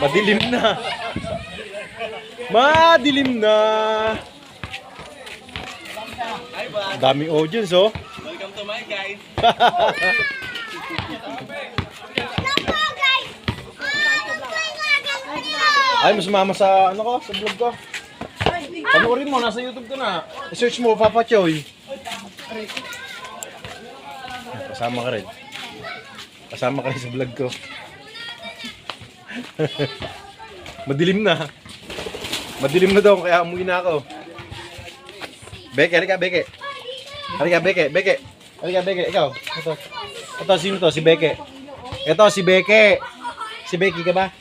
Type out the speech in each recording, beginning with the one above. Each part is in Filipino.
Madilim na. Madilim na. Daming audience, oh. Welcome to my guys. Ay, mas mama sa ano ko, sa vlog ko. Panoorin mo, nasa YouTube ko na. I-search mo, Papa Choy. Kasama ka rin. Kasama ka rin sa vlog ko. Madilim na. Madilim na daw, kaya umuwi na ako. Beke, halika, Beke. Halika, Beke, Beke. Halika, Beke, ikaw. Ito, sino to? Si Beke. Ito, si Beke. Si Becky ka ba?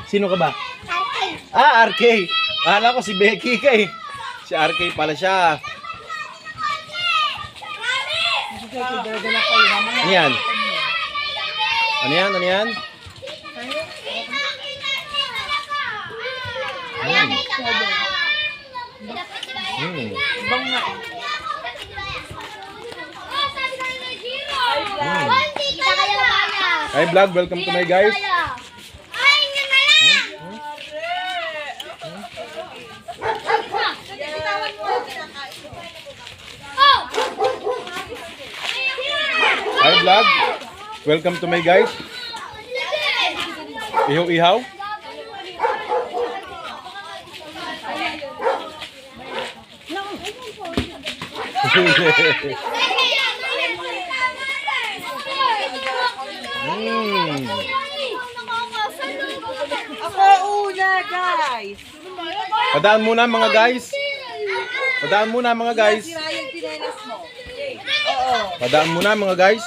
Sino ka ba? Ah, RK. Akala ko si Becky ka eh. Si RK pala siya. Ano yan? Ano yan? Ano yan? Hi vlog, welcome to my guys. Hi vlog, welcome to my guys. Ihaw-ihaw. Ako una, guys. Padaan muna mga guys. Padaan muna mga guys. Sira yung tinelas mo. Oo. Padaan muna mga guys.